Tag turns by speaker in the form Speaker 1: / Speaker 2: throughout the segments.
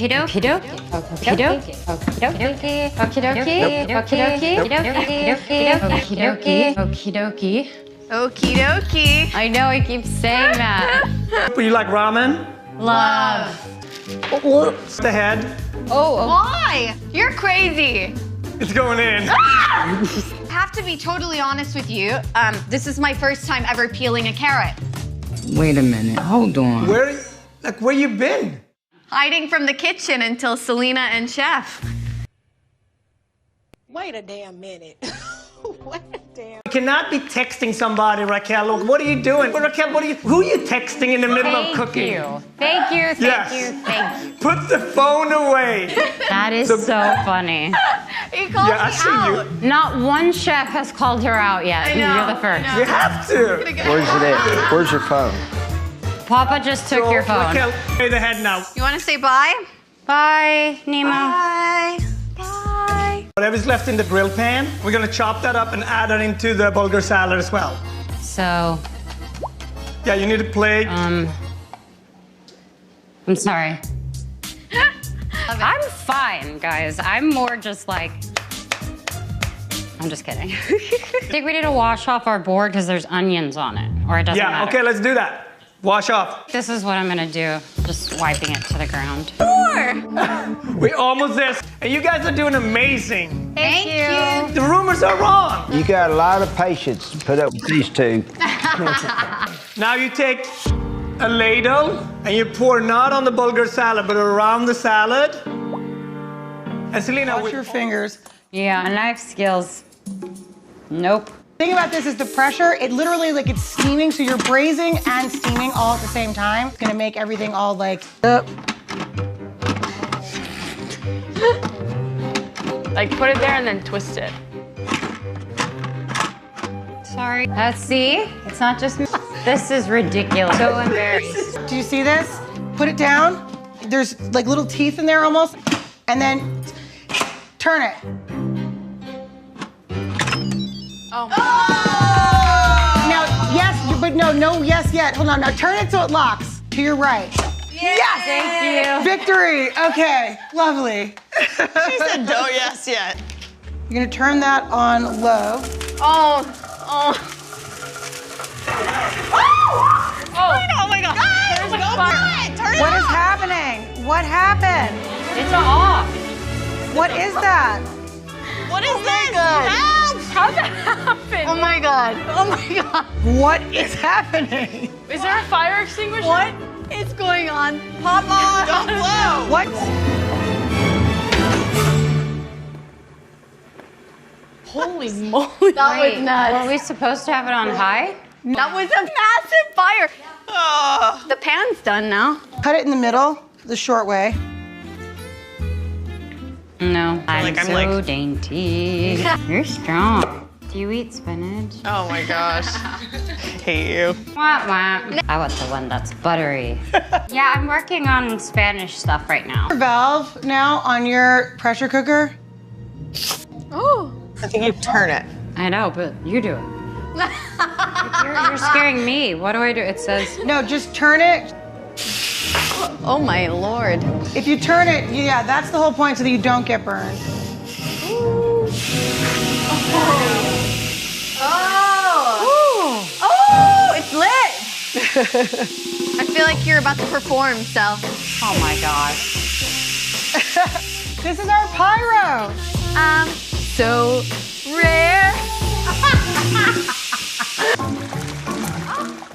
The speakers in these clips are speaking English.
Speaker 1: Okie dokie. Okie dokie. Okie dokie. Okie dokie. Okie dokie. Okie dokie.
Speaker 2: Okie dokie.
Speaker 1: I know he keeps saying that.
Speaker 3: You like ramen?
Speaker 1: Love.
Speaker 3: What's the head?
Speaker 1: Oh.
Speaker 2: Why? You're crazy.
Speaker 3: It's going in.
Speaker 2: Have to be totally honest with you. This is my first time ever peeling a carrot.
Speaker 4: Wait a minute, hold on.
Speaker 3: Where you been?
Speaker 2: Hiding from the kitchen until Selena and Chef.
Speaker 5: Wait a damn minute. Wait a damn.
Speaker 3: You cannot be texting somebody, Raquel. Look, what are you doing? Raquel, who are you texting in the middle of cooking?
Speaker 1: Thank you.
Speaker 3: Yes. Put the phone away.
Speaker 1: That is so funny.
Speaker 2: He called me out.
Speaker 1: Not one chef has called her out yet.
Speaker 2: I know,
Speaker 1: You're the first.
Speaker 3: You have to.
Speaker 6: Where's it at? Where's your phone?
Speaker 1: Papa just took your phone.
Speaker 3: Raquel, pay the head now.
Speaker 2: You want to say bye?
Speaker 1: Bye, Nemo.
Speaker 2: Bye. Bye.
Speaker 3: Whatever's left in the grill pan, we're gonna chop that up and add it into the bulgur salad as well.
Speaker 1: So,
Speaker 3: Yeah, you need a plate.
Speaker 1: I'm sorry. I'm fine, guys. I'm more just like, I'm just kidding. I think we need to wash off our board because there's onions on it, or it doesn't matter.
Speaker 3: Okay, let's do that. Wash off.
Speaker 1: This is what I'm gonna do, just wiping it to the ground.
Speaker 3: We're almost there. And you guys are doing amazing.
Speaker 2: Thank you.
Speaker 3: The rumors are wrong.
Speaker 6: You got a lot of patience to put up with these two.
Speaker 3: Now you take a ladle and you pour not on the bulgur salad, but around the salad. And Selena,
Speaker 5: Wash your fingers.
Speaker 1: Yeah, knife skills. Nope.
Speaker 5: The thing about this is the pressure, it literally, like, it's steaming, so you're braising and steaming all at the same time. It's gonna make everything all like,
Speaker 7: Like, put it there and then twist it.
Speaker 1: Sorry. See? It's not just me. This is ridiculous. So embarrassed.
Speaker 5: Do you see this? Put it down. There's like little teeth in there almost. And then turn it.
Speaker 7: Oh.
Speaker 5: Now, yes, but no yes yet. Hold on, now turn it so it locks to your right. Yes!
Speaker 1: Thank you.
Speaker 5: Victory! Okay, lovely.
Speaker 8: She said no yes yet.
Speaker 5: You're gonna turn that on low.
Speaker 7: Oh.
Speaker 8: Oh my God. Guys, go for it. Turn it
Speaker 5: What is
Speaker 8: off.
Speaker 5: happening? What happened?
Speaker 1: It's off.
Speaker 5: What is that?
Speaker 8: What is this? Help!
Speaker 7: How'd that happen?
Speaker 2: Oh my God. Oh my God.
Speaker 5: What is happening?
Speaker 7: Is there a fire extinguisher?
Speaker 2: What is going on? Papa.
Speaker 8: Don't blow.
Speaker 5: What?
Speaker 7: Holy moly.
Speaker 2: That was nuts.
Speaker 1: Were we supposed to have it on high?
Speaker 2: That was a massive fire.
Speaker 8: Oh.
Speaker 2: The pan's done now.
Speaker 5: Cut it in the middle, the short way.
Speaker 1: No. I'm
Speaker 8: I'm
Speaker 1: so
Speaker 8: like-
Speaker 1: dainty. You're strong. Do you eat spinach?
Speaker 8: Oh my gosh. Hate you.
Speaker 1: Wah, wah. I want the one that's buttery. Yeah, I'm working on Spanish stuff right now.
Speaker 5: Valve now on your pressure cooker.
Speaker 2: Oh.
Speaker 8: I think you turn it.
Speaker 1: I know, but you do it. You're scaring me. What do I do? It says,
Speaker 5: No, just turn it.
Speaker 2: Oh my Lord.
Speaker 5: If you turn it, yeah, that's the whole point so that you don't get burned.
Speaker 2: Oh, it's lit. I feel like you're about to perform, Sel.
Speaker 1: oh my gosh.
Speaker 5: This is our pyro.
Speaker 2: So rare.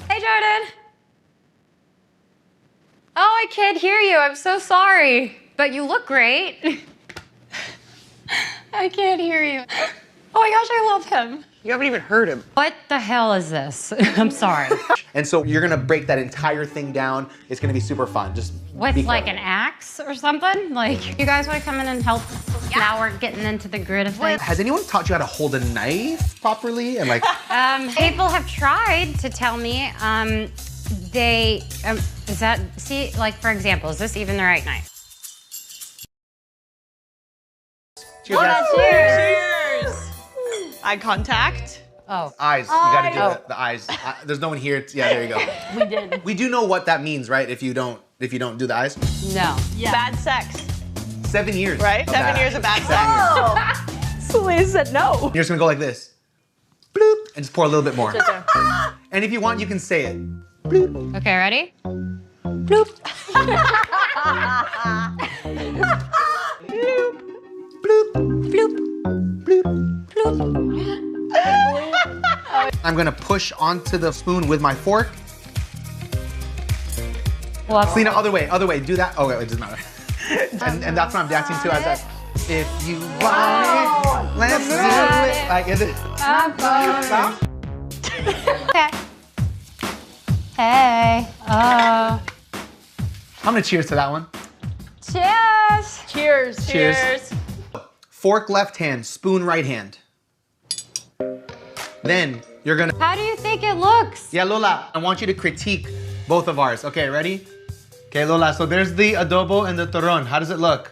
Speaker 1: Hey, Jordan. Oh, I can't hear you. I'm so sorry. But you look great. I can't hear you. Oh my gosh, I love him.
Speaker 8: You haven't even heard him.
Speaker 1: What the hell is this? I'm sorry.
Speaker 9: And so you're gonna break that entire thing down. It's gonna be super fun. Just
Speaker 1: With
Speaker 9: be
Speaker 1: like
Speaker 9: careful.
Speaker 1: an axe or something? Like, you guys want to come in and help? Now we're getting into the grid of things.
Speaker 9: Has anyone taught you how to hold a knife properly? And like,
Speaker 1: People have tried to tell me. Is that, see, like for example, is this even the right knife?
Speaker 9: cheers, guys.
Speaker 8: Cheers. Eye contact.
Speaker 1: Oh.
Speaker 9: Eyes. You gotta do the eyes. There's no one here. Yeah, there you go.
Speaker 7: We did.
Speaker 9: We do know what that means, right? If you don't if you don't do the eyes.
Speaker 1: No.
Speaker 8: Bad sex.
Speaker 9: 7 years.
Speaker 8: Right? 7 years of bad sex.
Speaker 7: Selena said no.
Speaker 9: You're just gonna go like this. Bloop, and just pour a little bit more. And if you want, you can say it. Bloop.
Speaker 1: Okay, ready?
Speaker 9: Bloop. Bloop. Bloop. Bloop. Bloop. I'm gonna push onto the spoon with my fork.
Speaker 1: Well,
Speaker 9: Selena, other way, do that. Oh, wait, it doesn't matter. and that's what I'm dancing to as that. If you want it, let's do it. Like, is it?
Speaker 1: Okay. Hey.
Speaker 9: I'm gonna cheers to that one.
Speaker 1: Cheers.
Speaker 7: Cheers.
Speaker 9: Cheers. Fork left hand, spoon right hand. Then you're gonna.
Speaker 1: How do you think it looks?
Speaker 9: Yeah, Lola, I want you to critique both of ours. Okay, ready? Okay, Lola, so there's the adobo and the turon. How does it look?